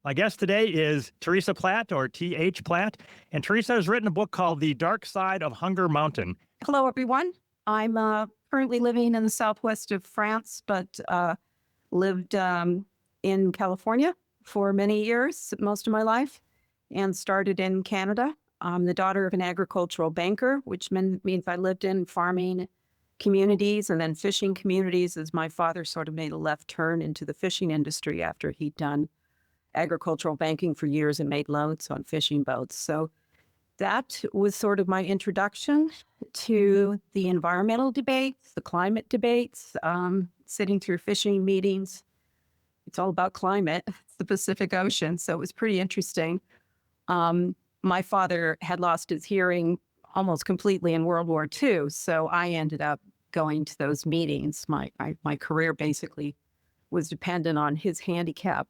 My guest today is Teresa Platt, or T.H. Platt, and Teresa has written a book called The Dark Side of Hunger Mountain. Hello, everyone. I'm currently living in the southwest of France, but lived in California for many years, most of my life, and started in Canada. I'm the daughter of an agricultural banker, which means I lived in farming communities and then fishing communities, as my father sort of made a left turn into the fishing industry after he'd done agricultural banking for years and made loans on fishing boats. So that was sort of my introduction to the environmental debates, the climate debates, sitting through fishing meetings. It's all about climate. It's the Pacific Ocean. So it was pretty interesting. My father had lost his hearing almost completely in World War II. So I ended up going to those meetings. My career basically was dependent on his handicap.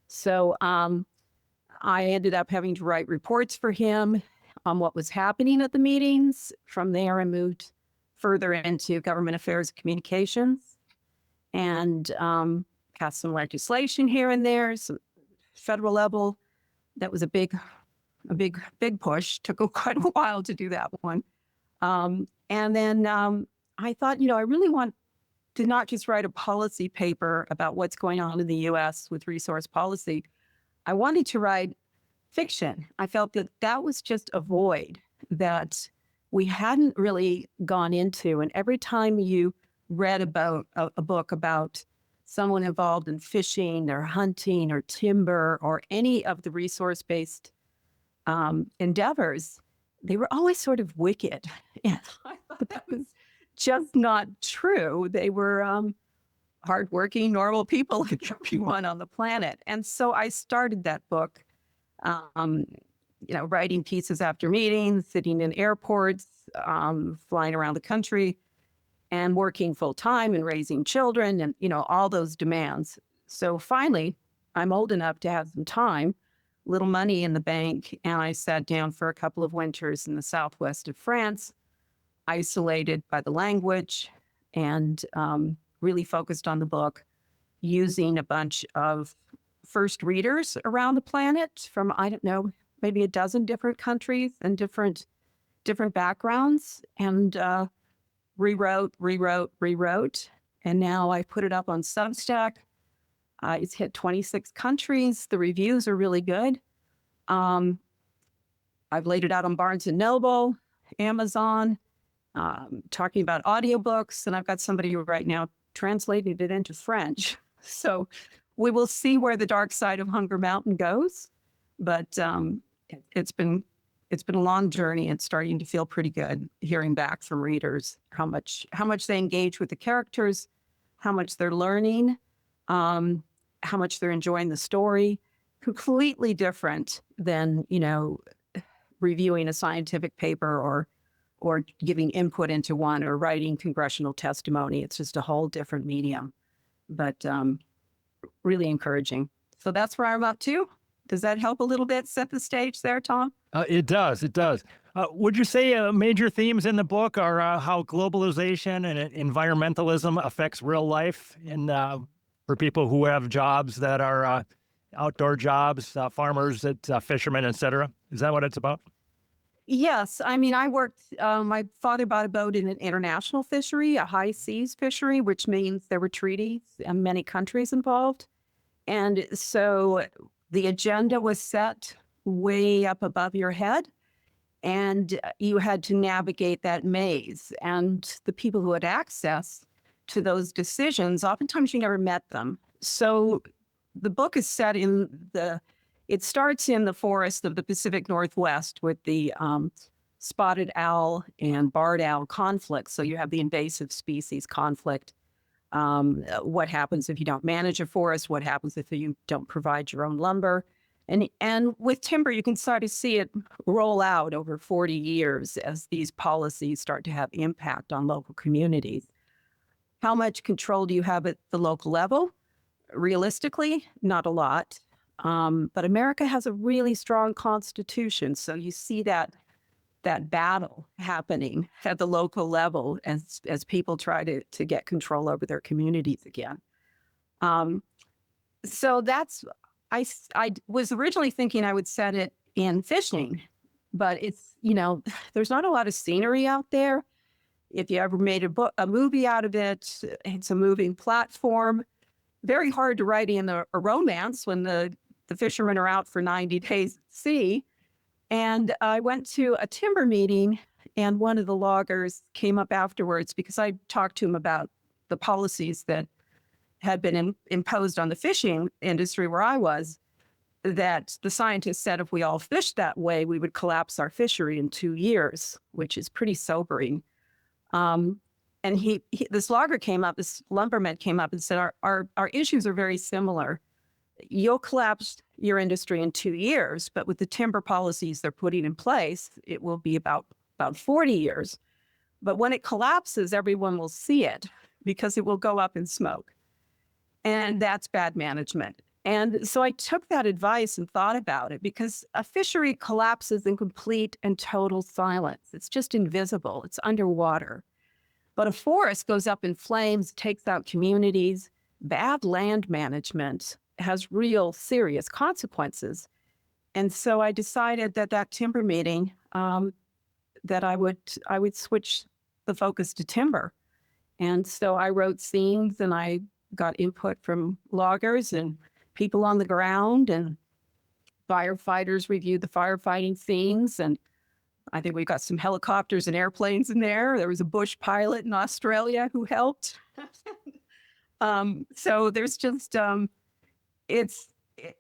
So I ended up having to write reports for him on what was happening at the meetings. From there, I moved further into government affairs and communications and passed some legislation here and there, some federal level. That was a big push. Took quite a while to do that one. And then I thought, I really want to not just write a policy paper about what's going on in the U.S. with resource policy. I wanted to write fiction. I felt that was just a void that we hadn't really gone into. And every time you read about a book about someone involved in fishing or hunting or timber or any of the resource-based endeavors, they were always sort of wicked. And I thought that was just not true. They were hardworking, normal people like everyone on the planet. And so I started that book, writing pieces after meetings, sitting in airports, flying around the country, and working full time and raising children and, all those demands. So finally, I'm old enough to have some time, little money in the bank, and I sat down for a couple of winters in the southwest of France, isolated by the language, and really focused on the book, using a bunch of first readers around the planet from, maybe a dozen different countries and different backgrounds, and rewrote. And now I put it up on Substack. It's hit 26 countries. The reviews are really good. I've laid it out on Barnes & Noble, Amazon, talking about audiobooks, and I've got somebody who right now translated it into French. So we will see where the dark side of Hunger Mountain goes. But it's been a long journey. It's starting to feel pretty good hearing back from readers how much they engage with the characters, how much they're learning, how much they're enjoying the story. Completely different than, reviewing a scientific paper or giving input into one or writing congressional testimony. It's just a whole different medium, but really encouraging. So that's where I'm up to. Does that help a little bit set the stage there, Tom? It does. Would you say major themes in the book are how globalization and environmentalism affects real life for people who have jobs that are outdoor jobs, farmers, fishermen, et cetera? Is that what it's about? Yes. I worked, my father bought a boat in an international fishery, a high seas fishery, which means there were treaties and many countries involved. And so the agenda was set way up above your head, and you had to navigate that maze. And the people who had access to those decisions, oftentimes you never met them. So the book is set it starts in the forest of the Pacific Northwest with the spotted owl and barred owl conflict. So you have the invasive species conflict. What happens if you don't manage a forest? What happens if you don't provide your own lumber? And with timber, you can start to see it roll out over 40 years as these policies start to have impact on local communities. How much control do you have at the local level? Realistically, not a lot. But America has a really strong constitution. So you see that battle happening at the local level as people try to get control over their communities again. So I was originally thinking I would set it in fishing, but it's, there's not a lot of scenery out there. If you ever made a movie out of it, it's a moving platform. Very hard to write in a romance when the fishermen are out for 90 days at sea. And I went to a timber meeting, and one of the loggers came up afterwards because I talked to him about the policies that had been imposed on the fishing industry where I was, that the scientists said if we all fished that way, we would collapse our fishery in 2 years, which is pretty sobering. And this logger came up, this lumberman came up and said, our issues are very similar. You'll collapse your industry in 2 years, but with the timber policies they're putting in place, it will be about 40 years. But when it collapses, everyone will see it because it will go up in smoke. And that's bad management. And so I took that advice and thought about it, because a fishery collapses in complete and total silence. It's just invisible. It's underwater. But a forest goes up in flames, takes out communities. Bad land management has real serious consequences. And so I decided that timber meeting, that I would switch the focus to timber. And so I wrote scenes, and I got input from loggers and people on the ground, and firefighters reviewed the firefighting scenes. And I think we got some helicopters and airplanes in there. There was a bush pilot in Australia who helped. So there's just, it's,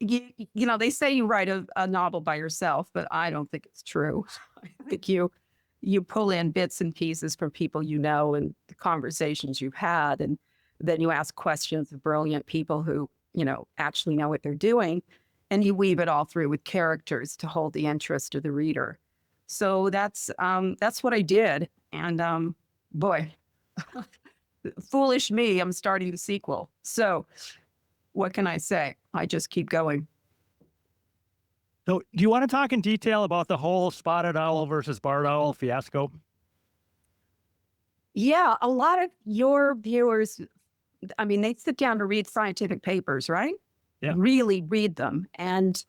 they say you write a novel by yourself, but I don't think it's true. I think you pull in bits and pieces from people and the conversations you've had, and then you ask questions of brilliant people who, actually know what they're doing, and you weave it all through with characters to hold the interest of the reader. So that's what I did. And boy, foolish me, I'm starting the sequel. So what can I say? I just keep going. So do you want to talk in detail about the whole spotted owl versus barred owl fiasco? Yeah, a lot of your viewers, they sit down to read scientific papers, right? Yeah. Really read them. And,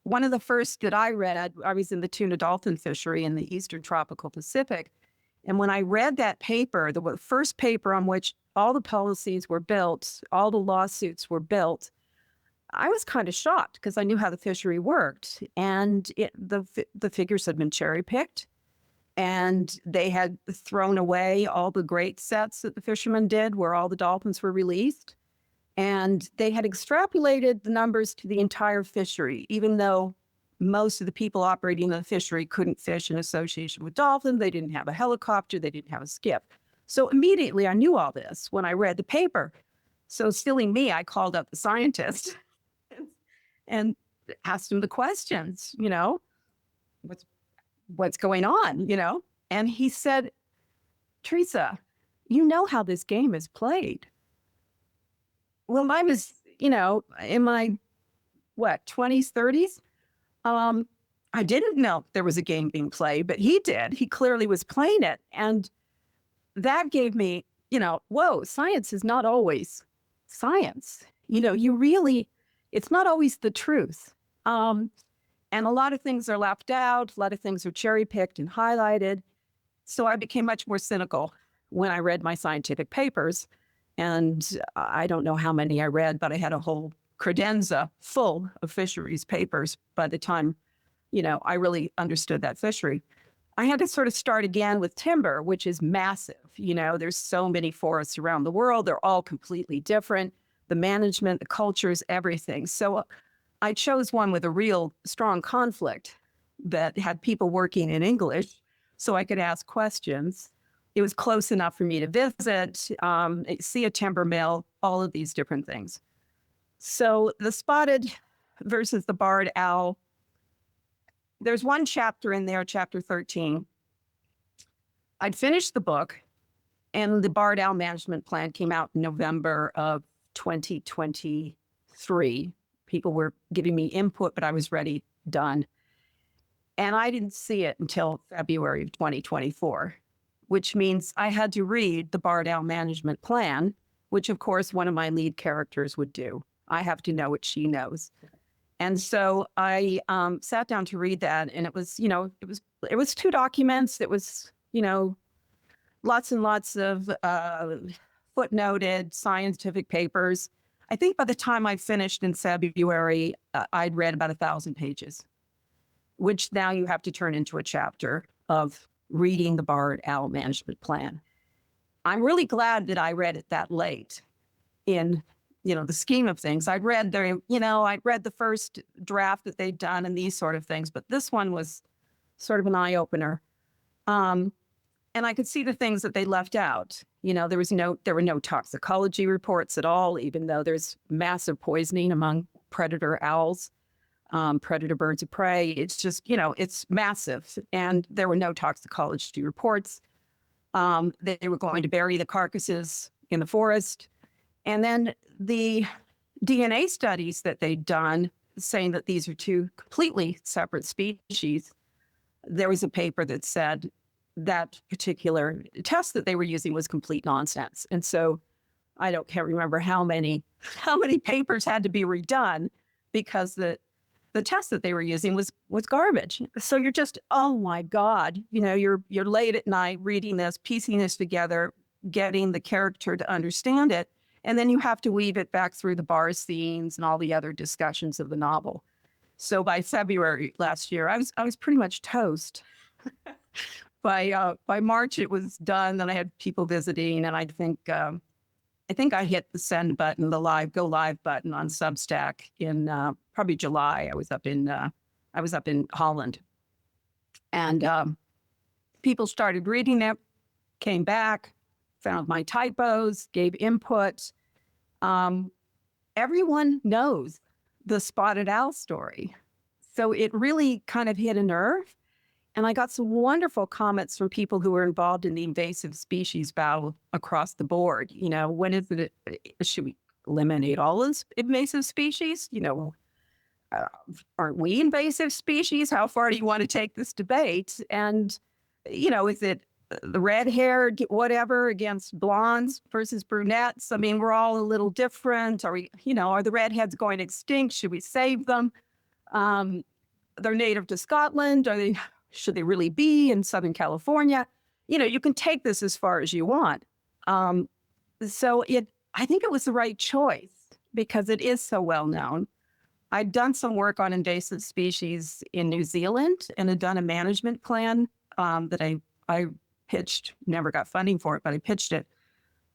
one of the first that I read, I was in the tuna dolphin fishery in the Eastern Tropical Pacific. And when I read that paper, the first paper on which all the policies were built, all the lawsuits were built, I was kind of shocked because I knew how the fishery worked. And the figures had been cherry picked. And they had thrown away all the great sets that the fishermen did where all the dolphins were released. And they had extrapolated the numbers to the entire fishery, even though most of the people operating the fishery couldn't fish in association with dolphins. They didn't have a helicopter. They didn't have a skiff. So immediately I knew all this when I read the paper. So silly me, I called up the scientist and asked him the questions, what's going on, And he said, Teresa, you know how this game is played. Well, I was, in my, 20s, 30s? I didn't know there was a game being played, but he did. He clearly was playing it. And that gave me, whoa, science is not always science. It's not always the truth. And a lot of things are left out. A lot of things are cherry picked and highlighted. So I became much more cynical when I read my scientific papers. And I don't know how many I read, but I had a whole credenza full of fisheries papers by the time, I really understood that fishery. I had to sort of start again with timber, which is massive. There's so many forests around the world. They're all completely different. The management, the cultures, everything. So I chose one with a real strong conflict that had people working in English so I could ask questions. It was close enough for me to visit, see a timber mill, all of these different things. So the spotted versus the barred owl, there's one chapter in there, chapter 13. I'd finished the book, and the barred owl management plan came out in November of 2023. People were giving me input, but I was ready, done. And I didn't see it until February of 2024. Which means I had to read the barred owl management plan, which of course one of my lead characters would do. I have to know what she knows. And so I sat down to read that, and it was, it was 2 documents. It was, lots and lots of footnoted scientific papers. I think by the time I finished in February, I'd read about 1,000 pages, which now you have to turn into a chapter of reading the Barred Owl Management Plan. I'm really glad that I read it that late in, the scheme of things. I'd read the first draft that they'd done and these sort of things, but this one was sort of an eye opener. And I could see the things that they left out. There were no toxicology reports at all, even though there's massive poisoning among predator owls, predator birds of prey. It's just, it's massive. And there were no toxicology reports. They were going to bury the carcasses in the forest. And then the DNA studies that they'd done saying that these are 2 completely separate species. There was a paper that said that particular test that they were using was complete nonsense. And so can't remember how many papers had to be redone because the test that they were using was garbage. So you're just, oh my God, you're late at night reading this, piecing this together, getting the character to understand it. And then you have to weave it back through the bar scenes and all the other discussions of the novel. So by February last year, I was pretty much toast. By March, it was done. Then I had people visiting, and I think I hit the send button, the go live button on Substack in probably July. I was up in Holland, and people started reading it, came back, found my typos, gave input. Everyone knows the spotted owl story, so it really kind of hit a nerve. And I got some wonderful comments from people who were involved in the invasive species battle across the board. When is it? Should we eliminate all invasive species? Aren't we invasive species? How far do you want to take this debate? And, is it the red-haired whatever against blondes versus brunettes? I mean, we're all a little different. Are the redheads going extinct? Should we save them? They're native to Scotland. Should they really be in Southern California? You can take this as far as you want. I think it was the right choice because it is so well known. I'd done some work on invasive species in New Zealand and had done a management plan that I pitched, never got funding for it, but I pitched it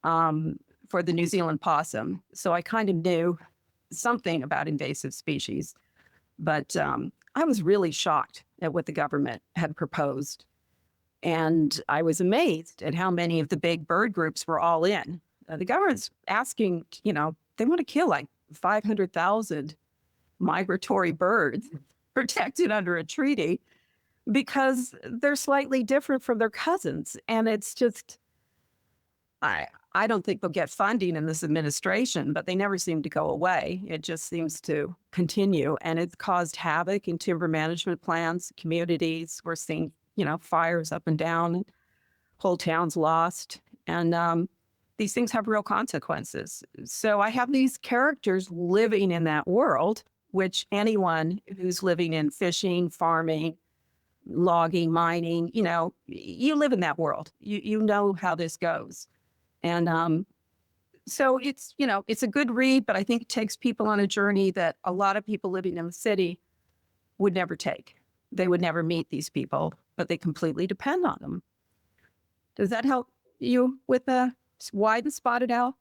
for the New Zealand possum. So I kind of knew something about invasive species, but I was really shocked at what the government had proposed. And I was amazed at how many of the big bird groups were all in. The government's asking, they want to kill like 500,000 migratory birds protected under a treaty because they're slightly different from their cousins. And it's just, I don't think they'll get funding in this administration, but they never seem to go away. It just seems to continue. And it's caused havoc in timber management plans, communities. We're seeing, fires up and down, whole towns lost. And these things have real consequences. So I have these characters living in that world, which anyone who's living in fishing, farming, logging, mining, you live in that world. You know how this goes. And so it's a good read, but I think it takes people on a journey that a lot of people living in the city would never take. They would never meet these people, but they completely depend on them. Does that help you with why the spotted owl?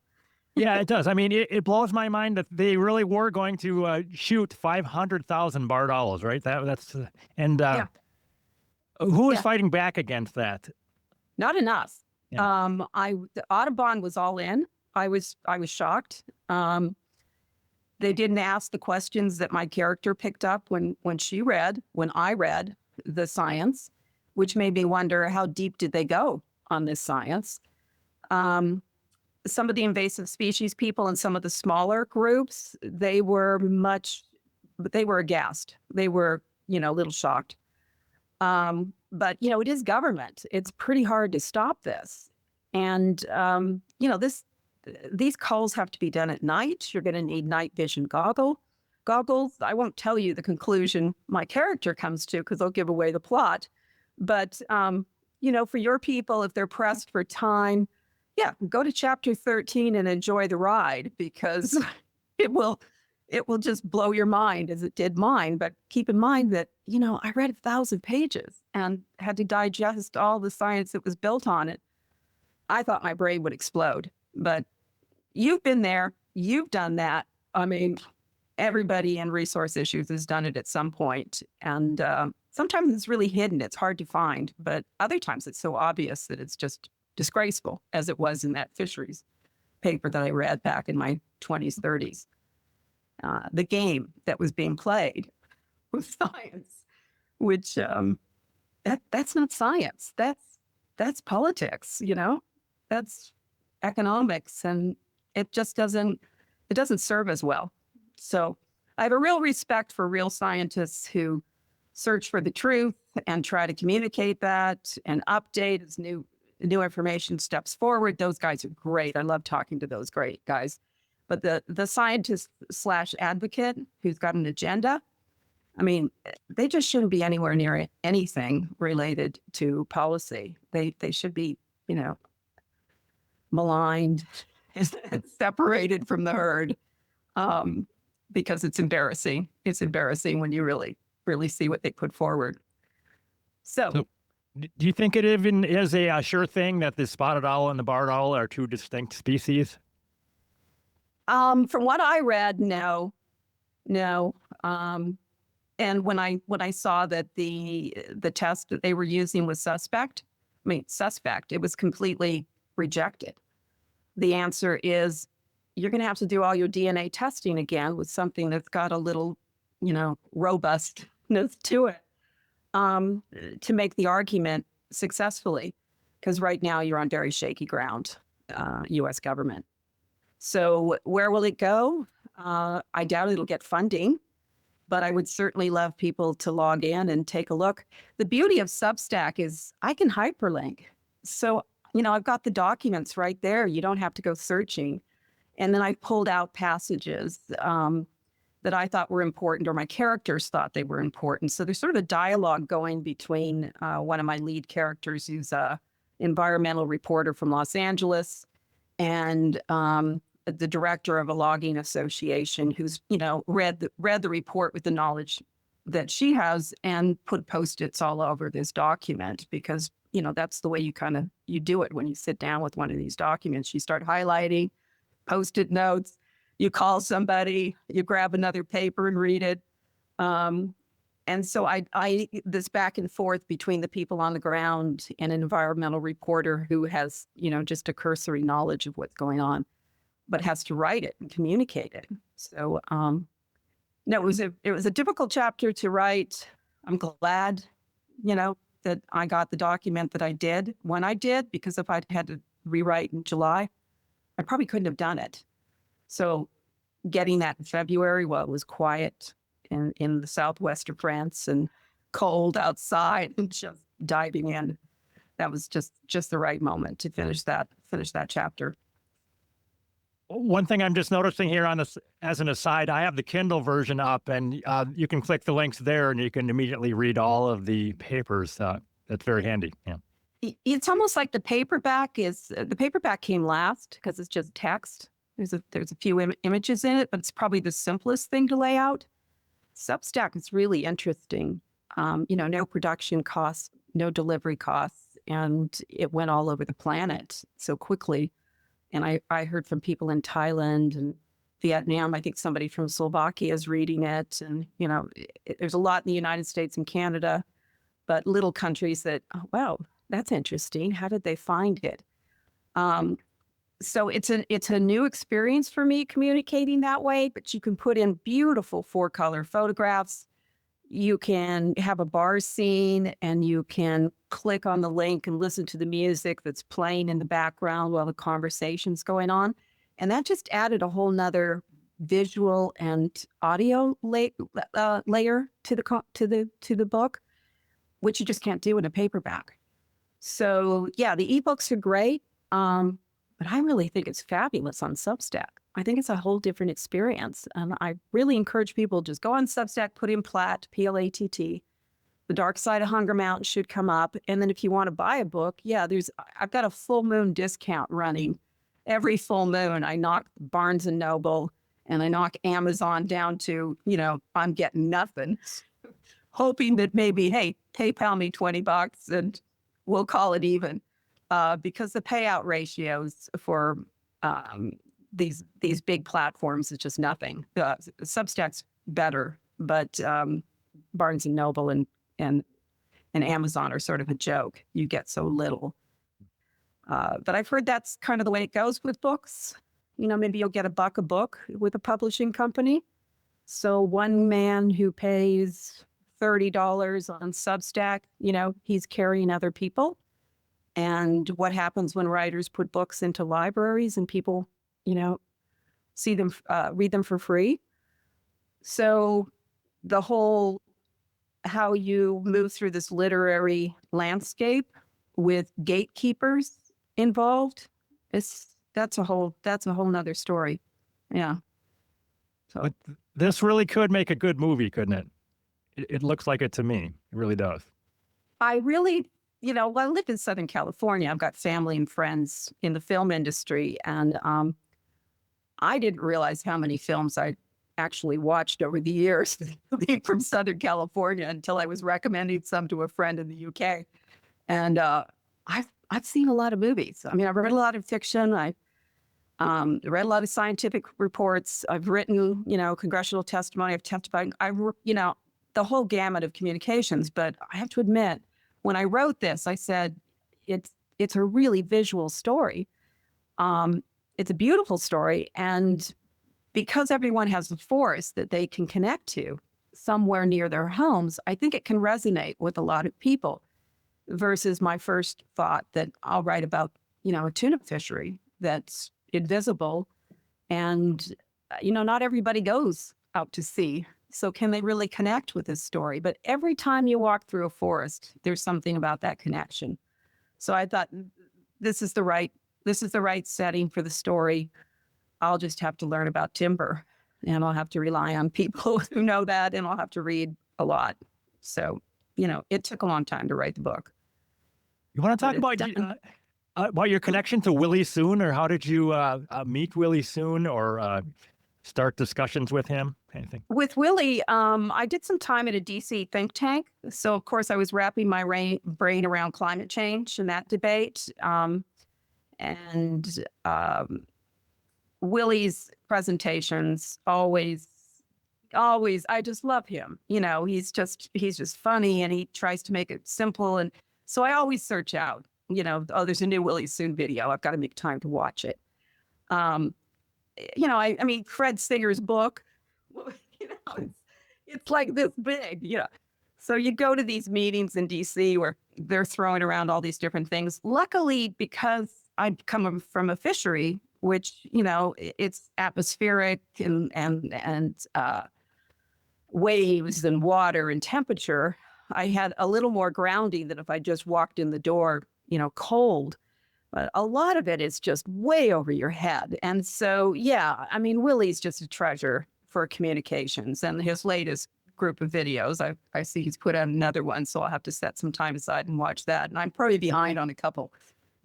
Yeah, it does. I mean, it blows my mind that they really were going to shoot 500,000 barred owls, right? Yeah. Who is fighting back against that? Not enough. Yeah. The Audubon was all in. I was shocked. They didn't ask the questions that my character picked up when I read the science, which made me wonder how deep did they go on this science. Some of the invasive species people and some of the smaller groups, they were aghast. They were, a little shocked. But, it is government. It's pretty hard to stop this. And, these calls have to be done at night. You're going to need night vision goggles. I won't tell you the conclusion my character comes to because I'll give away the plot. But, for your people, if they're pressed for time, yeah, go to chapter 13 and enjoy the ride because it will just blow your mind as it did mine. But keep in mind that, I read 1,000 pages and had to digest all the science that was built on it. I thought my brain would explode, but you've been there. You've done that. I mean, everybody in resource issues has done it at some point. And sometimes it's really hidden. It's hard to find. But other times it's so obvious that it's just disgraceful, as it was in that fisheries paper that I read back in my 20s, 30s. The game that was being played with science, which that's not science. That's politics, that's economics, and it just doesn't serve as well. So I have a real respect for real scientists who search for the truth and try to communicate that and update as new information steps forward. Those guys are great. I love talking to those great guys. But the scientist / advocate who's got an agenda, I mean, they just shouldn't be anywhere near anything related to policy. They should be, maligned, separated from the herd, because it's embarrassing. It's embarrassing when you really, really see what they put forward. So do you think it even is a sure thing that the spotted owl and the barred owl are two distinct species? From what I read, no. And when I saw that the test that they were using was suspect, it was completely rejected. The answer is you're going to have to do all your DNA testing again with something that's got a little, robustness to it, to make the argument successfully. Because right now you're on very shaky ground, U.S. government. So where will it go? I doubt it'll get funding, but I would certainly love people to log in and take a look. The beauty of Substack is I can hyperlink. So, I've got the documents right there. You don't have to go searching. And then I pulled out passages that I thought were important, or my characters thought they were important. So there's sort of a dialogue going between one of my lead characters, who's a environmental reporter from Los Angeles, and the director of a logging association who's, read the report with the knowledge that she has and put Post-its all over this document because, that's the way you do it when you sit down with one of these documents. You start highlighting, Post-it notes, you call somebody, you grab another paper and read it. And so I this back and forth between the people on the ground and an environmental reporter who has, just a cursory knowledge of what's going on, but has to write it and communicate it. So, no, it was a difficult chapter to write. I'm glad, that I got the document that I did when I did, because if I'd had to rewrite in July, I probably couldn't have done it. So getting that in February while it was quiet in the southwest of France and cold outside and just diving in, that was just the right moment to finish that chapter. One thing I'm just noticing here on this, as an aside, I have the Kindle version up, and you can click the links there, and you can immediately read all of the papers. That's very handy. Yeah, it's almost like the paperback came last because it's just text. There's a few images in it, but it's probably the simplest thing to lay out. Substack is really interesting. No production costs, no delivery costs, and it went all over the planet so quickly. And I heard from people in Thailand and Vietnam. I think somebody from Slovakia is reading it. And, there's a lot in the United States and Canada, but little countries that, oh, wow, that's interesting. How did they find it? So it's a new experience for me communicating that way, but you can put in beautiful 4-color photographs. You can have a bar scene and you can click on the link and listen to the music that's playing in the background while the conversation's going on. And that just added a whole nother visual and audio layer to the book, which you just can't do in a paperback. So yeah, the ebooks are great. But I really think it's fabulous on Substack. I think it's a whole different experience. And I really encourage people just go on Substack, put in Platt, Platt. The Dark Side of Hunger Mountain should come up. And then if you want to buy a book, yeah, I've got a full moon discount running. Every full moon, I knock Barnes and Noble and I knock Amazon down to, I'm getting nothing, hoping that maybe, hey, PayPal me $20 and we'll call it even. Because the payout ratios for these big platforms is just nothing. Substack's better, but Barnes and Noble and Amazon are sort of a joke. You get so little. But I've heard that's kind of the way it goes with books. Maybe you'll get $1 a book with a publishing company. So one man who pays $30 on Substack, he's carrying other people. And what happens when writers put books into libraries and people, see them, read them for free? So the whole how you move through this literary landscape with gatekeepers involved, that's a whole nother story. Yeah. So But this really could make a good movie, couldn't it? It looks like it to me. It really does. I really, I live in Southern California. I've got family and friends in the film industry. And I didn't realize how many films I actually watched over the years being from Southern California until I was recommending some to a friend in the UK. And I've seen a lot of movies. I mean, I've read a lot of fiction. I've read a lot of scientific reports. I've written, congressional testimony. I've testified. The whole gamut of communications. But I have to admit, when I wrote this, I said, it's a really visual story. It's a beautiful story. And because everyone has a forest that they can connect to somewhere near their homes, I think it can resonate with a lot of people versus my first thought that I'll write about, a tuna fishery that's invisible. And, not everybody goes out to sea. So can they really connect with this story? But every time you walk through a forest, there's something about that connection. So I thought this is the right setting for the story. I'll just have to learn about timber and I'll have to rely on people who know that and I'll have to read a lot. So, it took a long time to write the book. You want to talk about your connection to Willie Soon, or how did you meet Willie Soon, or start discussions with him? Anything? With Willie, I did some time at a DC think tank. So, of course, I was wrapping my brain around climate change and that debate. Willie's presentations always, I just love him. He's just funny and he tries to make it simple. And so I always search out, there's a new Willie Soon video. I've got to make time to watch it. I mean, Fred Singer's book, it's like this big, So you go to these meetings in DC where they're throwing around all these different things. Luckily, because I come from a fishery, which, it's atmospheric and waves and water and temperature, I had a little more grounding than if I just walked in the door, cold. But a lot of it is just way over your head. And so, yeah, I mean, Willie's just a treasure for communications. And his latest group of videos, I see he's put out another one, so I'll have to set some time aside and watch that. And I'm probably behind on a couple.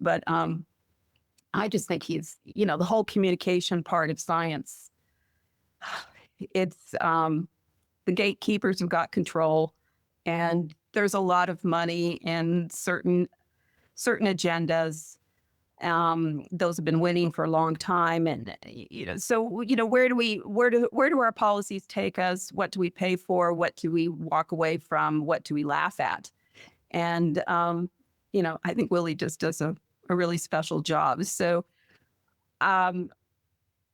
But I just think he's, the whole communication part of science, it's the gatekeepers have got control. And there's a lot of money in certain agendas. Those have been winning for a long time. And, so, where do our policies take us? What do we pay for? What do we walk away from? What do we laugh at? And, I think Willie just does a really special job. So,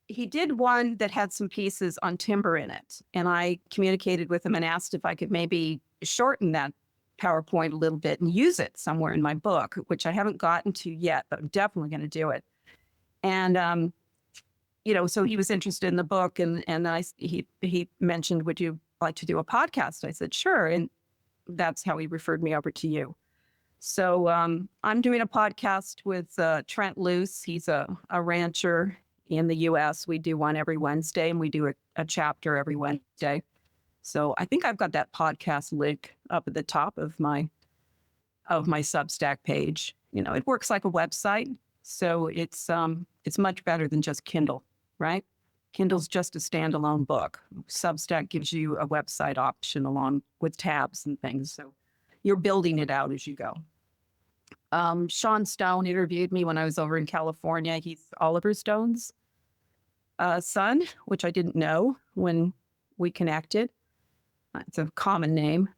he did one that had some pieces on timber in it. And I communicated with him and asked if I could maybe shorten that PowerPoint a little bit and use it somewhere in my book, which I haven't gotten to yet, but I'm definitely going to do it. And, so he was interested in the book and he mentioned, would you like to do a podcast? I said, sure. And that's how he referred me over to you. So I'm doing a podcast with Trent Luce. He's a rancher in the U.S. We do one every Wednesday, and we do a chapter every Wednesday. So I think I've got that podcast link up at the top of my Substack page. You know, it works like a website, so it's much better than just Kindle, right? Kindle's just a standalone book. Substack gives you a website option along with tabs and things. So you're building it out as you go. Sean Stone interviewed me when I was over in California. He's Oliver Stone's son, which I didn't know when we connected. It's a common name.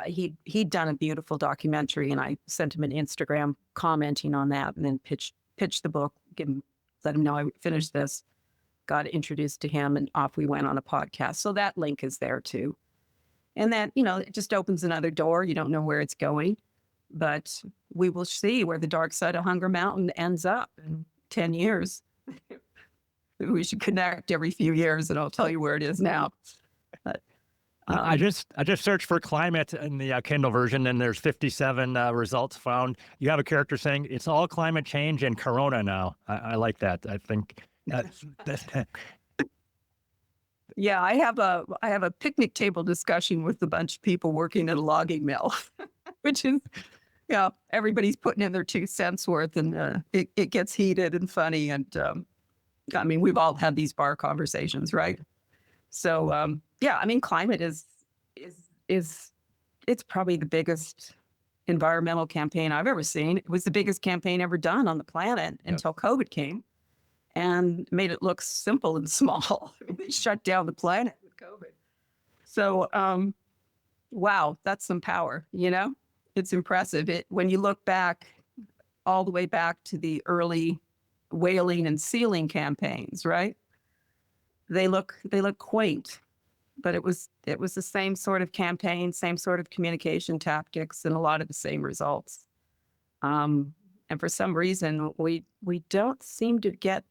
He'd done a beautiful documentary, and I sent him an Instagram commenting on that, and then pitched the book, let him know I finished this, got introduced to him, and off we went on a podcast. So that link is there too. And that, you know, it just opens another door. You don't know where it's going, but we will see where the dark side of Hunger Mountain ends up in 10 years. We should connect every few years, and I'll tell you where it is now. But, I just searched for climate in the Kindle version, and there's 57 results found. You have a character saying it's all climate change and Corona now. I like that. I think that's yeah, I have a picnic table discussion with a bunch of people working at a logging mill, which is, you know, everybody's putting in their 2 cents worth, and it gets heated and funny. And I mean, we've all had these bar conversations, right? So yeah, I mean, climate is it's probably the biggest environmental campaign I've ever seen. It was the biggest campaign ever done on the planet until COVID came and made it look simple and small. I mean, they shut down the planet with COVID. So wow, that's some power, you know? It's impressive. When you look back, all the way back to the early whaling and sealing campaigns, right? They look quaint, but it was the same sort of campaign, same sort of communication tactics, and a lot of the same results. And for some reason, we don't seem to get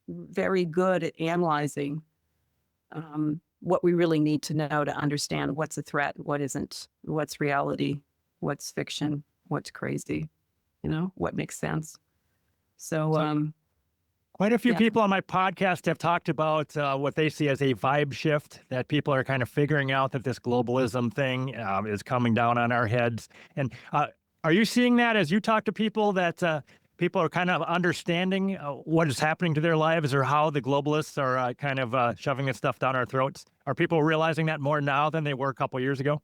very good at analyzing what we really need to know to understand what's a threat, what isn't, what's reality, what's fiction, what's crazy, you know, what makes sense. So quite a few yeah. people on my podcast have talked about what they see as a vibe shift, that people are kind of figuring out that this globalism thing is coming down on our heads. And are you seeing that as you talk to people, that people are kind of understanding what is happening to their lives, or how the globalists are kind of shoving this stuff down our throats? Are people realizing that more now than they were a couple of years ago?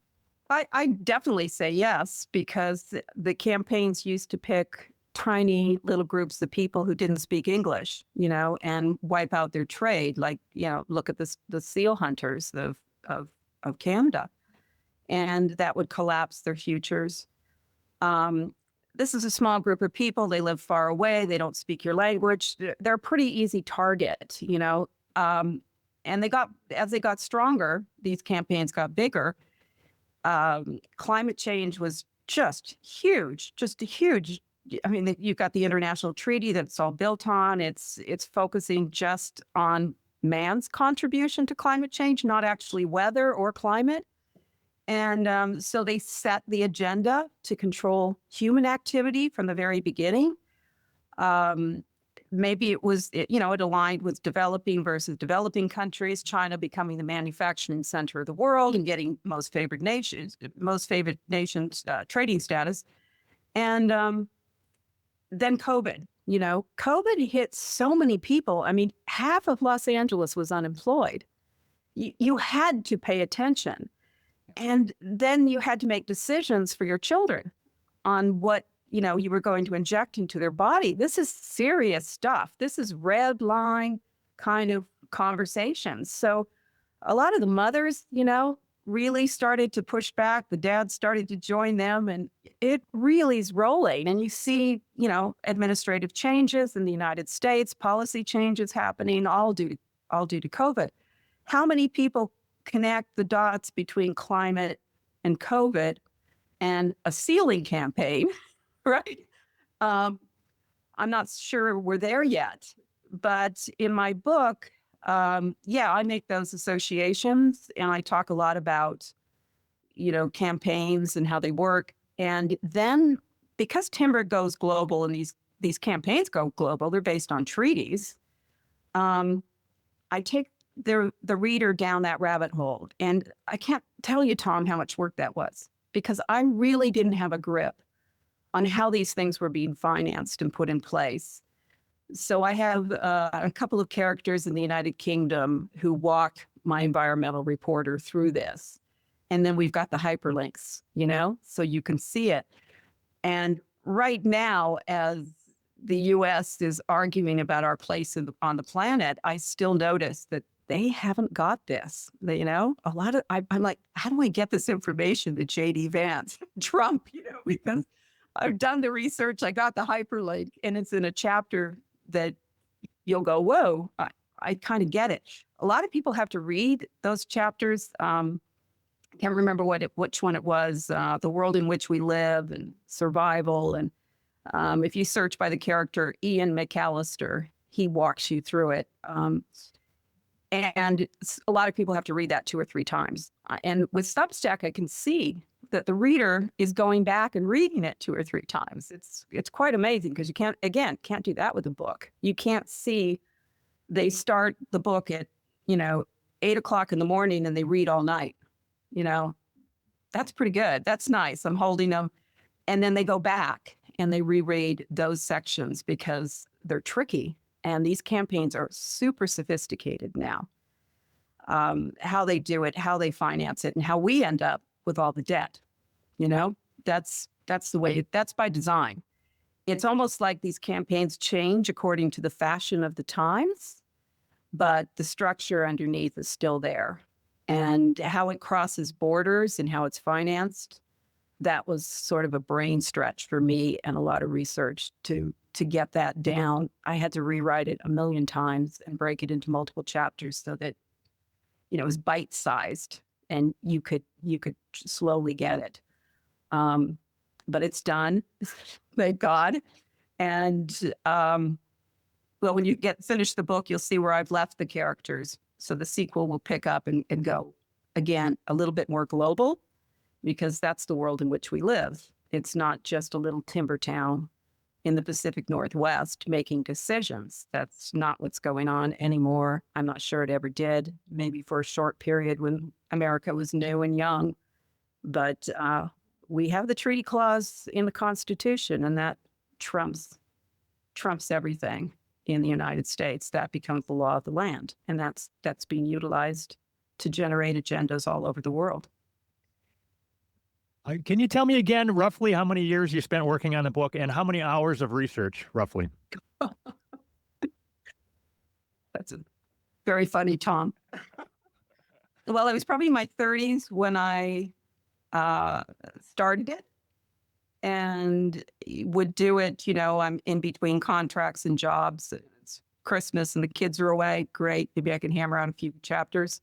I definitely say yes, because the campaigns used to pick tiny little groups of people who didn't speak English, you know, and wipe out their trade. Like, you know, look at the seal hunters of Canada, and that would collapse their futures. This is a small group of people. They live far away. They don't speak your language. They're a pretty easy target, you know. And as they got stronger, these campaigns got bigger. Climate change was just huge, just a huge. I mean, you've got the international treaty that it's all built on. It's focusing just on man's contribution to climate change, not actually weather or climate. And so they set the agenda to control human activity from the very beginning. Maybe it aligned with developing versus developing countries, China becoming the manufacturing center of the world and getting most favored nations trading status. And then COVID, COVID hit so many people. I mean, half of Los Angeles was unemployed. You had to pay attention. And then you had to make decisions for your children on what, you were going to inject into their body. This is serious stuff. This is red line kind of conversations. So a lot of the mothers, really started to push back. The dads started to join them, and it really is rolling. And you see, administrative changes in the United States, policy changes happening, all due to COVID. How many people connect the dots between climate and COVID and a sealing campaign, right? I'm not sure we're there yet, but in my book, I make those associations, and I talk a lot about, campaigns and how they work. And then because timber goes global and these campaigns go global, they're based on treaties. I take the reader down that rabbit hole. And I can't tell you, Tom, how much work that was, because I really didn't have a grip on how these things were being financed and put in place. So I have a couple of characters in the United Kingdom who walk my environmental reporter through this. And then we've got the hyperlinks, so you can see it. And right now, as the US is arguing about our place on the planet, I still notice that they haven't got this. A lot of, I'm like, how do I get this information to J.D. Vance, Trump, because I've done the research, I got the hyperlink, and it's in a chapter that you'll go, whoa, I kind of get it. A lot of people have to read those chapters. I can't remember which one it was, The World in Which We Live and Survival. And if you search by the character Ian McAllister, he walks you through it. And a lot of people have to read that 2 or 3 times. And with Substack, I can see that the reader is going back and reading it 2 or 3 times. It's quite amazing, because you can't do that with a book. You can't see, they start the book at, 8 o'clock in the morning and they read all night. That's pretty good. That's nice. I'm holding them. And then they go back and they reread those sections because they're tricky. And these campaigns are super sophisticated now. How they do it, how they finance it, and how we end up with all the debt. That's the way, that's by design. It's almost like these campaigns change according to the fashion of the times, but the structure underneath is still there. And how it crosses borders and how it's financed, that was sort of a brain stretch for me and a lot of research to get that down. I had to rewrite it 1 million times and break it into multiple chapters so that, it was bite-sized and you could slowly get it. But it's done, thank God. And well, when you finish the book, you'll see where I've left the characters. So the sequel will pick up and go, again, a little bit more global, because that's the world in which we live. It's not just a little timber town in the Pacific Northwest making decisions. That's not what's going on anymore. I'm not sure it ever did, maybe for a short period when America was new and young. But we have the treaty clause in the Constitution, and that trumps everything in the United States. That becomes the law of the land. And that's being utilized to generate agendas all over the world. Can you tell me again roughly how many years you spent working on the book and how many hours of research, roughly? That's very funny, Tom. Well, it was probably in my 30s when I started it, and would do it, I'm in between contracts and jobs. It's Christmas and the kids are away. Great. Maybe I can hammer out a few chapters.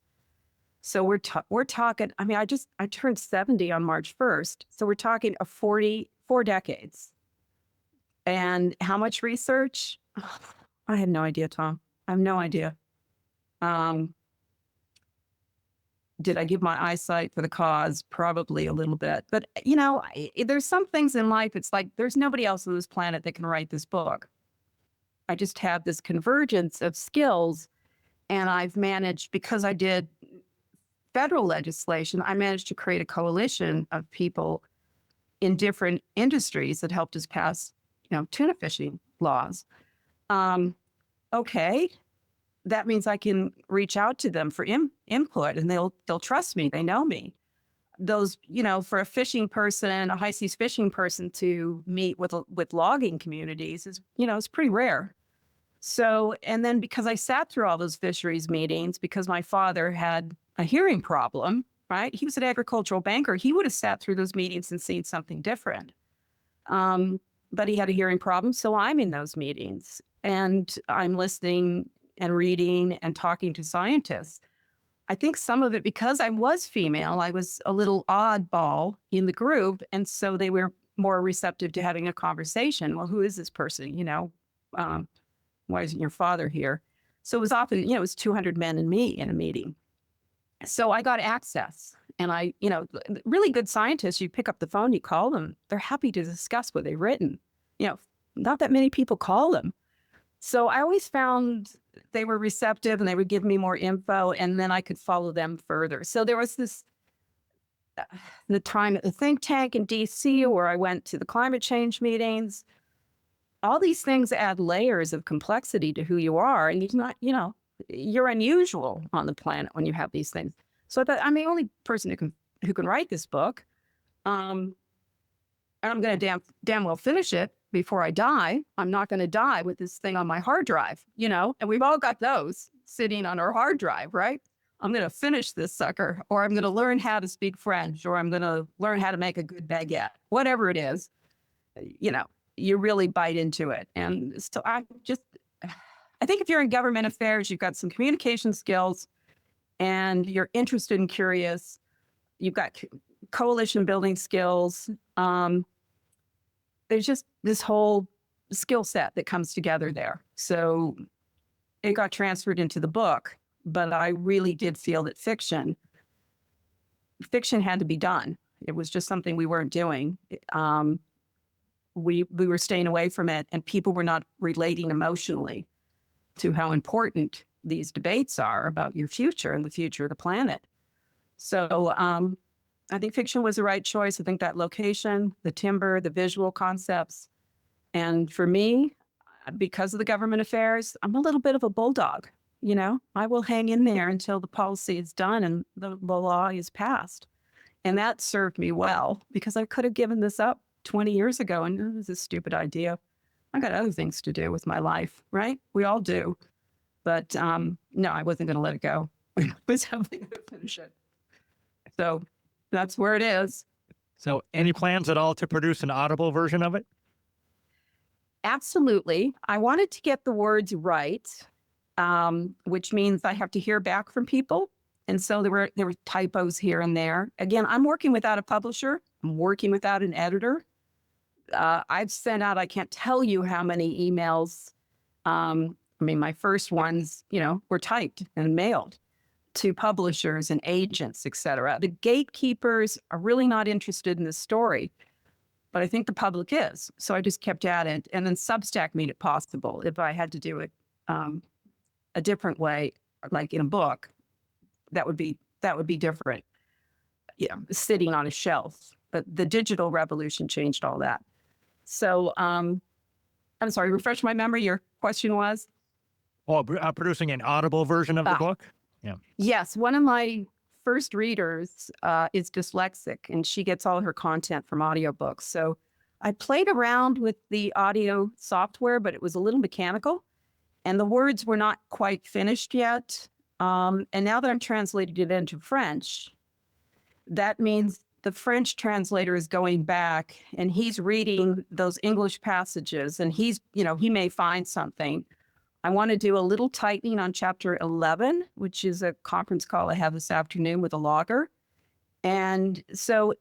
So we're talking, I turned 70 on March 1st. So we're talking 4 decades. And how much research? I have no idea, Tom. I have no idea. Did I give my eyesight for the cause? Probably a little bit. But, there's some things in life, it's like there's nobody else on this planet that can write this book. I just have this convergence of skills. And I've managed, because I did federal legislation, I managed to create a coalition of people in different industries that helped us pass, tuna fishing laws. Okay, that means I can reach out to them for input, and they'll trust me. They know me. Those, for a fishing person, a high seas fishing person to meet with logging communities is, it's pretty rare. So, and then because I sat through all those fisheries meetings, because my father had a hearing problem, right? He was an agricultural banker. He would have sat through those meetings and seen something different. But he had a hearing problem. So I'm in those meetings and I'm listening and reading and talking to scientists. I think some of it, because I was female, I was a little oddball in the group. And so they were more receptive to having a conversation. Well, who is this person? Why isn't your father here? So it was often, it was 200 men and me in a meeting. So I got access, And really good scientists, you pick up the phone, you call them, they're happy to discuss what they've written. Not that many people call them. So I always found they were receptive and they would give me more info, and then I could follow them further. So there was the time at the think tank in DC where I went to the climate change meetings. All these things add layers of complexity to who you are. And you're unusual on the planet when you have these things. So I thought, I'm the only person who can write this book. And I'm going to damn well finish it before I die. I'm not going to die with this thing on my hard drive, and we've all got those sitting on our hard drive, right? I'm going to finish this sucker, or I'm going to learn how to speak French, or I'm going to learn how to make a good baguette, whatever it is, you really bite into it. And so I think if you're in government affairs, you've got some communication skills and you're interested and curious, you've got coalition building skills. There's just this whole skill set that comes together there. So it got transferred into the book, but I really did feel that fiction had to be done. It was just something we weren't doing. We were staying away from it, and people were not relating emotionally to how important these debates are about your future and the future of the planet. So I think fiction was the right choice. I think that location, the timber, the visual concepts. And for me, because of the government affairs, I'm a little bit of a bulldog. I will hang in there until the policy is done and the law is passed. And that served me well, because I could have given this up 20 years ago and it was a stupid idea. I got other things to do with my life, right? We all do. But no, I wasn't going to let it go. I was having to finish it. So that's where it is. So any plans at all to produce an Audible version of it? Absolutely. I wanted to get the words right, which means I have to hear back from people. And so there were typos here and there. Again, I'm working without a publisher. I'm working without an editor. I've sent out, I can't tell you how many emails. My first ones, were typed and mailed to publishers and agents, et cetera. The gatekeepers are really not interested in the story, but I think the public is. So I just kept at it. And then Substack made it possible. If I had to do it a different way, like in a book, that would be different. Sitting on a shelf. But the digital revolution changed all that. So I'm sorry, refresh my memory. Your question was? Oh, producing an Audible version of the book? Yeah. Yes. One of my first readers is dyslexic, and she gets all her content from audiobooks. So I played around with the audio software, but it was a little mechanical, and the words were not quite finished yet. And now that I'm translating it into French, that means the French translator is going back and he's reading those English passages, and he may find something. I want to do a little tightening on chapter 11, which is a conference call I have this afternoon with a logger. And so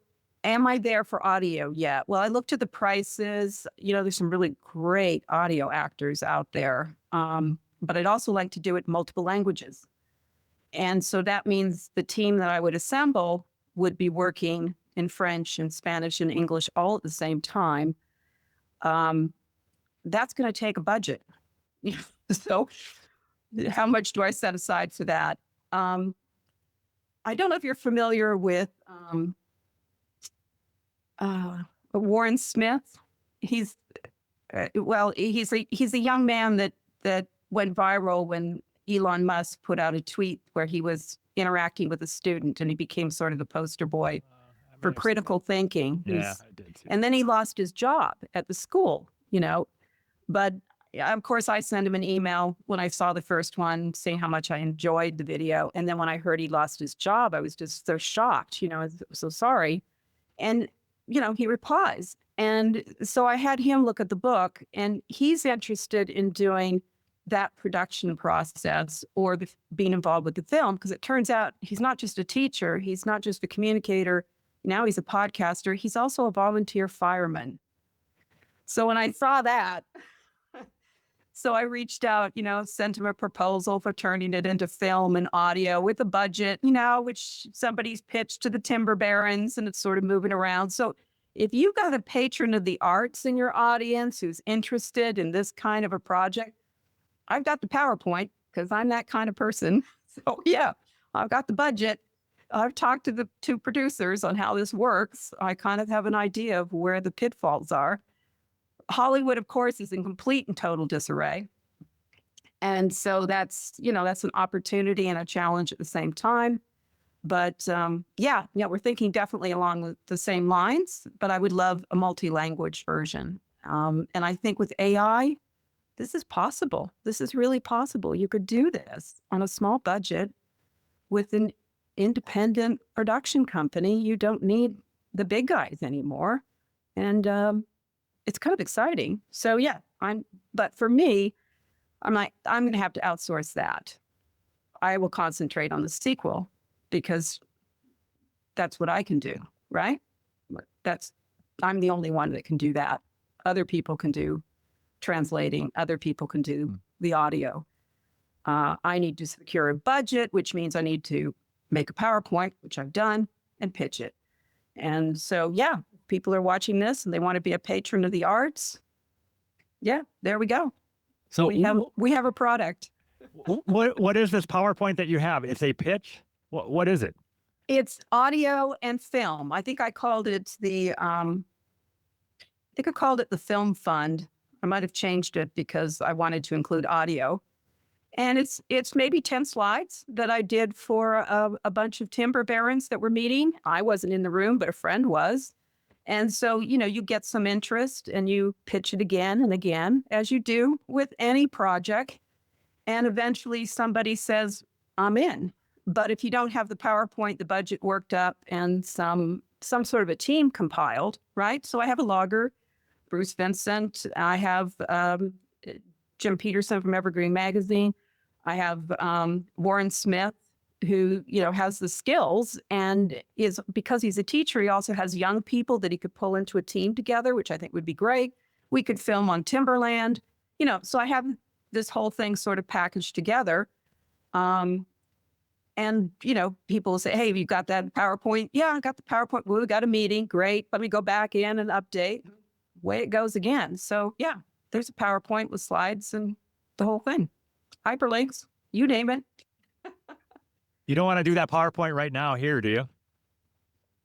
am I there for audio yet? Well, I looked at the prices. There's some really great audio actors out there. But I'd also like to do it in multiple languages. And so that means the team that I would assemble would be working in French and Spanish and English all at the same time. That's going to take a budget. So how much do I set aside for that? I don't know if you're familiar with Warren Smith. He's a young man that went viral when Elon Musk put out a tweet where he was interacting with a student, and he became sort of the poster boy for critical thinking. Yeah, I did too. And then he lost his job at the school, But of course, I sent him an email when I saw the first one saying how much I enjoyed the video. And then when I heard he lost his job, I was just so shocked, I was so sorry. And, he replies. And so I had him look at the book, and he's interested in doing that production process or being involved with the film, because it turns out he's not just a teacher. He's not just a communicator. Now he's a podcaster. He's also a volunteer fireman. So when I saw that, So I reached out, sent him a proposal for turning it into film and audio with a budget, which somebody's pitched to the timber barons, and it's sort of moving around. So if you've got a patron of the arts in your audience who's interested in this kind of a project, I've got the PowerPoint because I'm that kind of person. So yeah, I've got the budget. I've talked to the two producers on how this works. I kind of have an idea of where the pitfalls are. Hollywood, of course, is in complete and total disarray. And so that's an opportunity and a challenge at the same time. But we're thinking definitely along the same lines, but I would love a multi-language version. And I think with AI, this is possible. This is really possible. You could do this on a small budget with an independent production company. You don't need the big guys anymore. And it's kind of exciting. So yeah, but for me, I'm going to have to outsource that. I will concentrate on the sequel because that's what I can do, right? I'm the only one that can do that. Other people can do translating. Other people can do the audio. I need to secure a budget, which means I need to make a PowerPoint, which I've done, and pitch it. And so, yeah, people are watching this and they want to be a patron of the arts. Yeah, there we go. So we have a product. What is this PowerPoint that you have? It's a pitch? What is it? It's audio and film. I think I called it the Film Fund. I might have changed it because I wanted to include audio. And it's maybe 10 slides that I did for a bunch of timber barons that were meeting. I wasn't in the room, but a friend was. And so, you get some interest and you pitch it again and again, as you do with any project. And eventually somebody says, I'm in. But if you don't have the PowerPoint, the budget worked up, and some sort of a team compiled, right? So I have a logger, Bruce Vincent. I have Jim Peterson from Evergreen Magazine. I have Warren Smith, who, has the skills and is, because he's a teacher, he also has young people that he could pull into a team together, which I think would be great. We could film on timberland, so I have this whole thing sort of packaged together. And, people will say, hey, have you got that PowerPoint? Yeah, I got the PowerPoint. Well, we got a meeting. Great. Let me go back in and update. Way it goes again. So yeah, there's a PowerPoint with slides and the whole thing. Hyperlinks, you name it. You don't want to do that PowerPoint right now here, do you?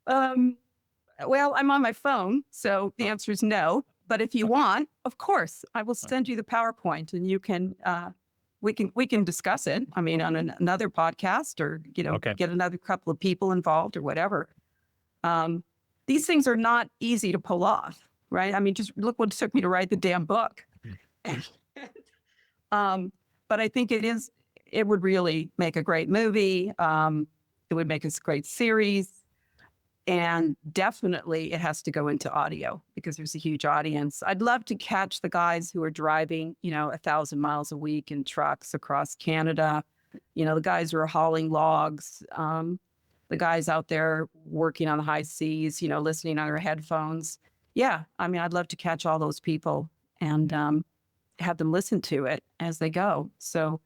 Well, I'm on my phone, so the answer is no. But if you want, of course, I will send you the PowerPoint, and you can we can discuss it. I mean, on another podcast, or get another couple of people involved or whatever. These things are not easy to pull off, right? I mean, just look what it took me to write the damn book. But I think it would really make a great movie. It would make a great series. And definitely it has to go into audio because there's a huge audience. I'd love to catch the guys who are driving, 1,000 miles a week in trucks across Canada. The guys who are hauling logs, the guys out there working on the high seas, listening on their headphones. Yeah, I mean, I'd love to catch all those people and have them listen to it as they go. So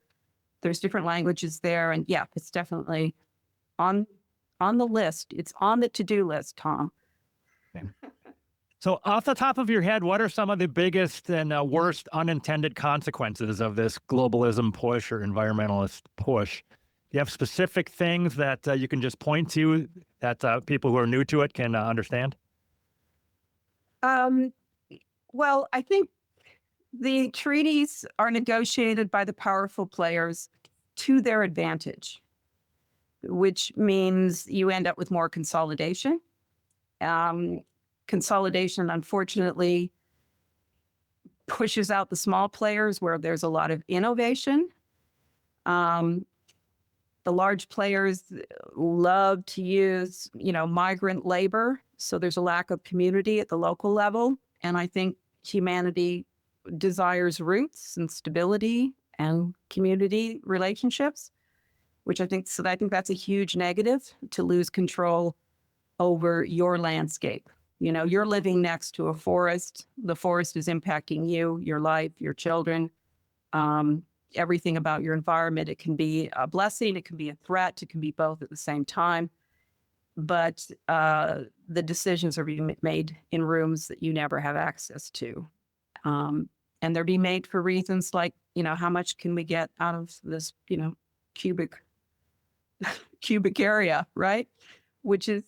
there's different languages there. And yeah, it's definitely on the list. It's on the to-do list, Tom. Okay. So off the top of your head, what are some of the biggest and worst unintended consequences of this globalism push or environmentalist push? Do you have specific things that you can just point to that people who are new to it can understand? Well, I think the treaties are negotiated by the powerful players to their advantage, which means you end up with more consolidation. Consolidation, unfortunately, pushes out the small players where there's a lot of innovation. The large players love to use, migrant labor. So there's a lack of community at the local level. And I think humanity desires roots and stability and community relationships, which I think that's a huge negative, to lose control over your landscape. You're living next to a forest. The forest is impacting you, your life, your children. everything about your environment. It can be a blessing, it can be a threat, it can be both at the same time. But the decisions are being made in rooms that you never have access to. And they're being made for reasons like, how much can we get out of this, cubic area, right? Which is,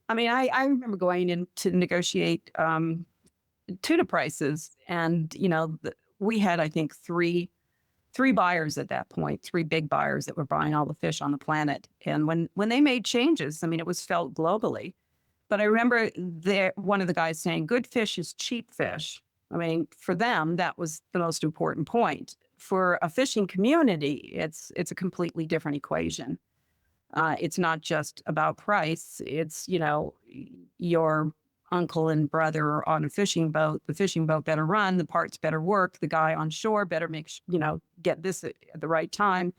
I remember going in to negotiate tuna prices, and we had, I think, three buyers at that point, three big buyers that were buying all the fish on the planet. And when they made changes, it was felt globally. But I remember one of the guys saying, good fish is cheap fish. For them, that was the most important point. For a fishing community, it's a completely different equation. It's not just about price. It's, your uncle and brother on a fishing boat. The fishing boat better run. The parts better work. The guy on shore better get this at the right time.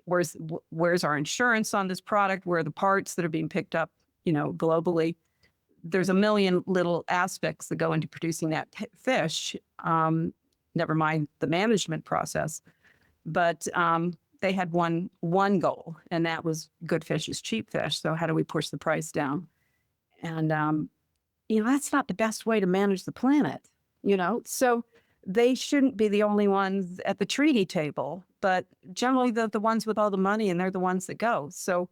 Where's our insurance on this product? Where are the parts that are being picked up, globally? There's a million little aspects that go into producing that fish. Never mind the management process. But they had one goal, and that was good fish is cheap fish. So how do we push the price down? And, that's not the best way to manage the planet, So they shouldn't be the only ones at the treaty table, but generally the ones with all the money, and they're the ones that go. So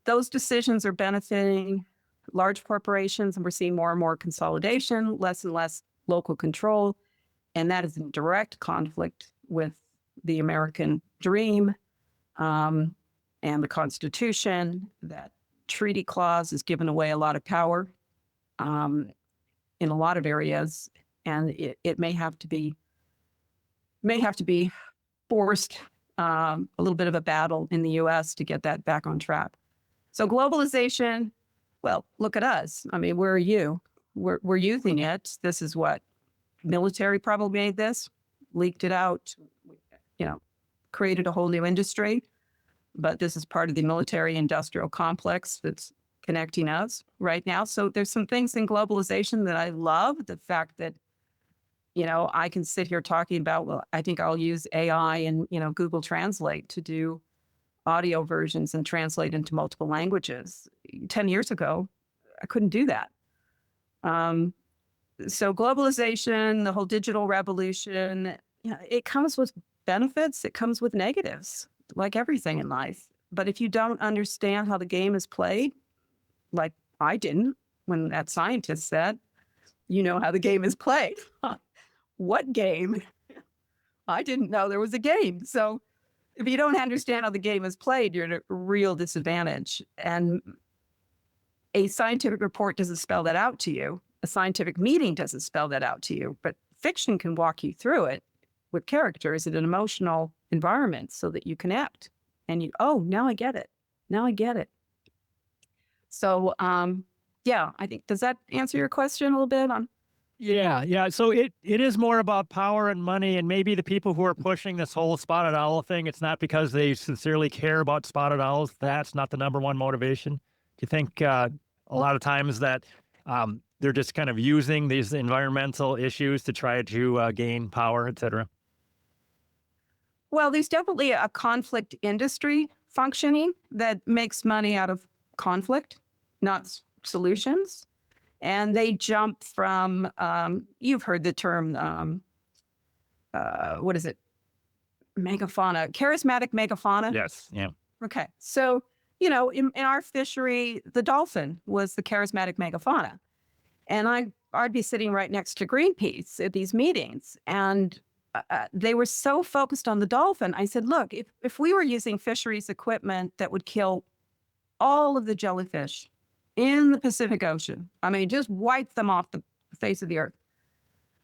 those decisions are benefiting large corporations, and we're seeing more and more consolidation, less and less local control. And that is in direct conflict with the American dream and the Constitution. That treaty clause has given away a lot of power in a lot of areas, and it may have to be forced, a little bit of a battle in the U.S. to get that back on track. So globalization, well, look at us. Where are you? We're using it. This is what military probably made this, leaked it out, created a whole new industry. But this is part of the military industrial complex that's connecting us right now. So there's some things in globalization that I love. The fact that, I can sit here talking about, well, I think I'll use AI and, Google Translate to do audio versions and translate into multiple languages. 10 years ago, I couldn't do that. So globalization, the whole digital revolution, it comes with benefits. It comes with negatives, like everything in life. But if you don't understand how the game is played, like I didn't when that scientist said, how the game is played. What game? I didn't know there was a game. So if you don't understand how the game is played, you're at a real disadvantage. And a scientific report doesn't spell that out to you. A scientific meeting doesn't spell that out to you. But fiction can walk you through it with characters in an emotional environment so that you connect. And now I get it. Now I get it. So, I think, does that answer your question a little bit on? Yeah. So it is more about power and money, and maybe the people who are pushing this whole spotted owl thing, it's not because they sincerely care about spotted owls. That's not the number one motivation. Do you think a lot of times that they're just kind of using these environmental issues to try to gain power, et cetera? Well, there's definitely a conflict industry functioning that makes money out of conflict, not solutions. And they jump from, you've heard the term, what is it? Megafauna, charismatic megafauna. Yes. Yeah. Okay. So, in our fishery, the dolphin was the charismatic megafauna. And I'd be sitting right next to Greenpeace at these meetings. And they were so focused on the dolphin. I said, look, if we were using fisheries equipment that would kill all of the jellyfish in the Pacific Ocean, just wipe them off the face of the earth,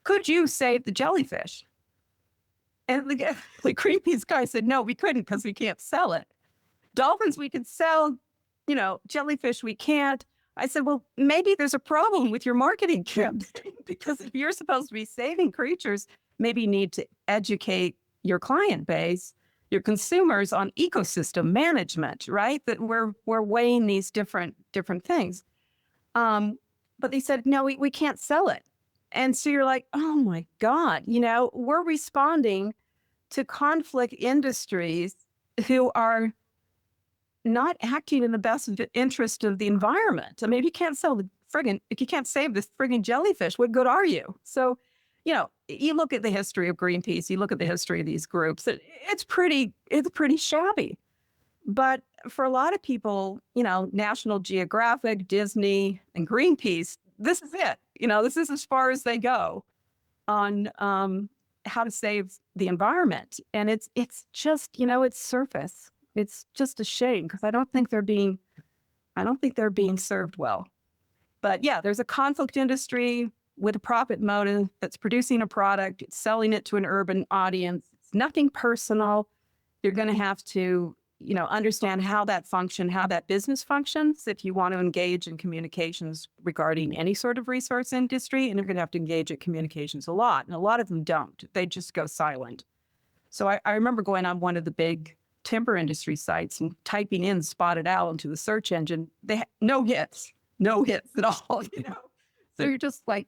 could you save the jellyfish? And the Greenpeace guy said, no, we couldn't because we can't sell it. Dolphins we could sell, jellyfish we can't. I said, well, maybe there's a problem with your marketing campaign, because if you're supposed to be saving creatures, maybe you need to educate your client base, your consumers, on ecosystem management, right? That we're weighing these different things. But they said, no, we can't sell it. And so you're like, oh my God, we're responding to conflict industries who are not acting in the best interest of the environment. I mean, if you can't if you can't save this friggin' jellyfish, what good are you? So, you look at the history of Greenpeace, you look at the history of these groups, it's pretty shabby. But for a lot of people, National Geographic, Disney, and Greenpeace, this is it. This is as far as they go on how to save the environment. And it's just, it's surface. It's just a shame because I don't think they're being served well. But yeah, there's a conflict industry with a profit motive that's producing a product, it's selling it to an urban audience. It's nothing personal. You're going to have to, understand how that business functions if you want to engage in communications regarding any sort of resource industry. And you're going to have to engage in communications a lot. And a lot of them don't. They just go silent. So I remember going on one of the big timber industry sites and typing in spotted owl into the search engine. They had no hits at all, So you're just like,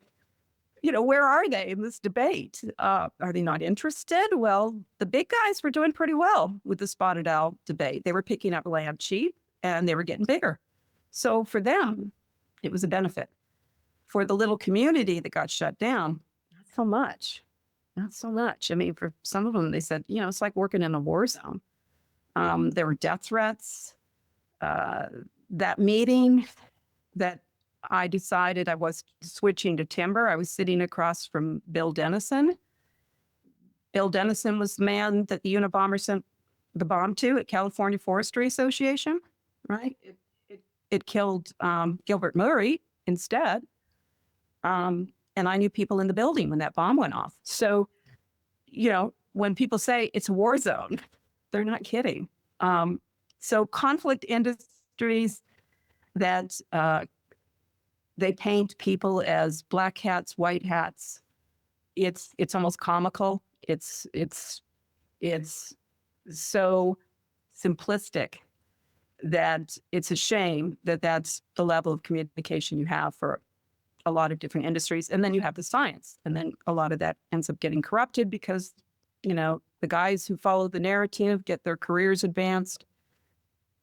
where are they in this debate? Are they not interested? Well, the big guys were doing pretty well with the spotted owl debate. They were picking up land cheap and they were getting bigger. So for them, it was a benefit. For the little community that got shut down, not so much. Not so much. I mean, for some of them, they said, it's like working in a war zone. There were death threats. That meeting that I decided I was switching to timber, I was sitting across from Bill Dennison. Bill Dennison was the man that the Unabomber sent the bomb to at California Forestry Association, right? It killed Gilbert Murray instead. And I knew people in the building when that bomb went off. So, when people say it's a war zone, they're not kidding. So conflict industries that they paint people as black hats, white hats. It's almost comical. It's so simplistic that it's a shame that that's the level of communication you have for a lot of different industries. And then you have the science. And then a lot of that ends up getting corrupted because, the guys who follow the narrative get their careers advanced.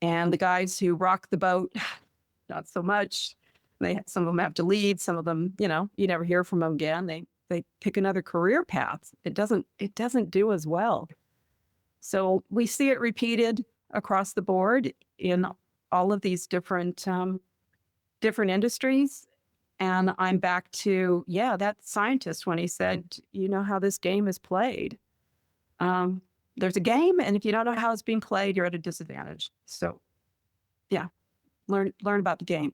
And the guys who rock the boat, not so much. Some of them have to leave. Some of them, you never hear from them again. They pick another career path. It doesn't do as well. So we see it repeated across the board in all of these different industries. And I'm back to, that scientist when he said, how this game is played. There's a game, and if you don't know how it's being played, you're at a disadvantage. So, learn about the game.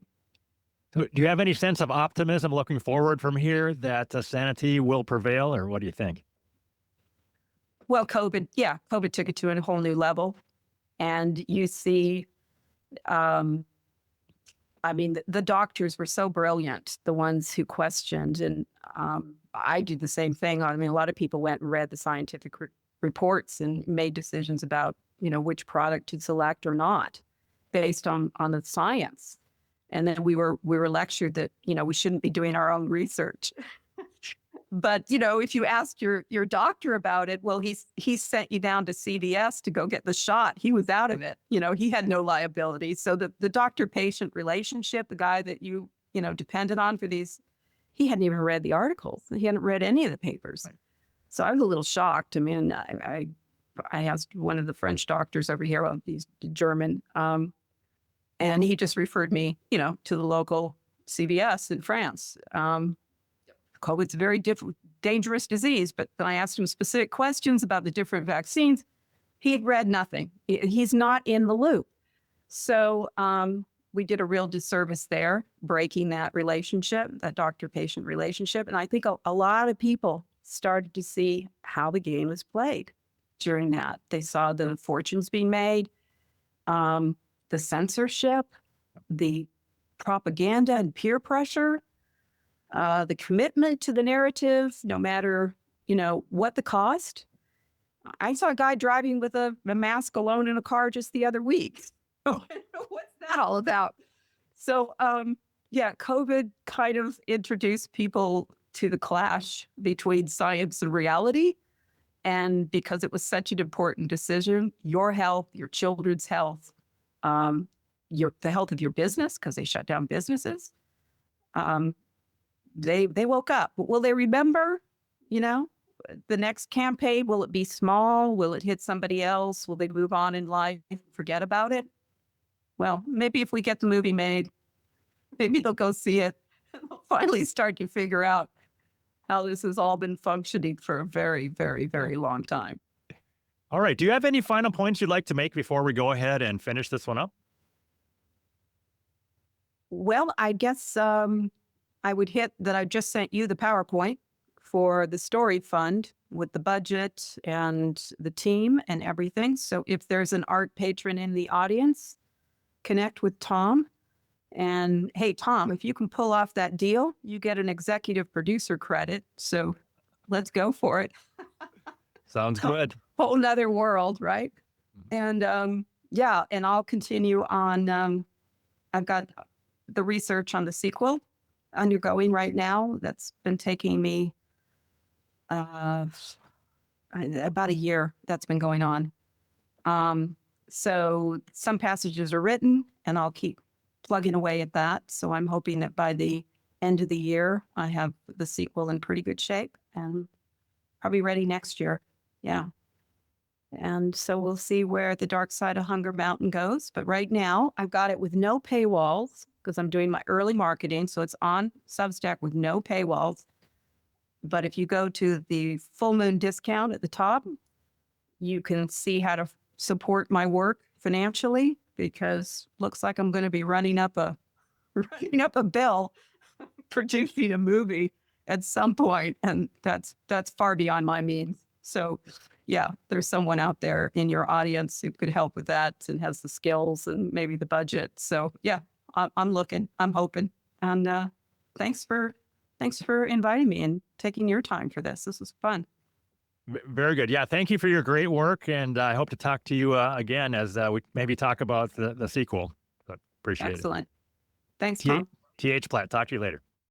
So do you have any sense of optimism looking forward from here that sanity will prevail, or what do you think? Well, COVID took it to a whole new level. And you see, the doctors were so brilliant, the ones who questioned. And I did the same thing. I mean, a lot of people went and read the scientific reports and made decisions about, which product to select or not based on the science. And then we were lectured that, we shouldn't be doing our own research. But, if you asked your doctor about it, well, he sent you down to CVS to go get the shot. He was out of it. He had no liability. So the doctor-patient relationship, the guy that you depended on for these, he hadn't even read the articles. He hadn't read any of the papers. Right. So I was a little shocked. I mean, I asked one of the French doctors over here, he's German, and he just referred me, to the local CVS in France. COVID's a very dangerous disease, but then I asked him specific questions about the different vaccines. He had read nothing. He's not in the loop. So we did a real disservice there, breaking that relationship, that doctor-patient relationship. And I think a lot of people started to see how the game is played during that. They saw the fortunes being made, the censorship, the propaganda and peer pressure, the commitment to the narrative, no matter, what the cost. I saw a guy driving with a mask alone in a car just the other week. What's that all about? So, COVID kind of introduced people to the clash between science and reality. And because it was such an important decision, your health, your children's health, the health of your business, because they shut down businesses, they woke up. Will they remember, the next campaign? Will it be small? Will it hit somebody else? Will they move on in life, forget about it? Well, maybe if we get the movie made, maybe they'll go see it and they'll finally start to figure out how this has all been functioning for a very, very, very long time. All right. Do you have any final points you'd like to make before we go ahead and finish this one up? Well, I guess I would hit that I just sent you the PowerPoint for the story fund with the budget and the team and everything. So if there's an art patron in the audience, connect with Tom. And hey, Tom, if you can pull off that deal, you get an executive producer credit. So let's go for it. Sounds good. Whole nother world, right? And yeah, and I'll continue on. I've got the research on the sequel undergoing right now. That's been taking me about a year. That's been going on. So some passages are written, and I'll keep plugging away at that. So I'm hoping that by the end of the year, I have the sequel in pretty good shape and probably ready next year. Yeah. And so we'll see where the Dark Side of Hunger Mountain goes. But right now, I've got it with no paywalls because I'm doing my early marketing. So it's on Substack with no paywalls. But if you go to the full moon discount at the top, you can see how to support my work financially, because looks like I'm going to be running up a bill producing a movie at some point, and that's far beyond my means. So yeah, there's someone out there in your audience who could help with that and has the skills and maybe the budget. So yeah, I'm looking, I'm hoping. And thanks for inviting me and taking your time for this. This was fun. Very good. Yeah. Thank you for your great work. And I hope to talk to you again as we maybe talk about the sequel. But appreciate it. Excellent. Thanks, Tom. T.H. Platt. Talk to you later.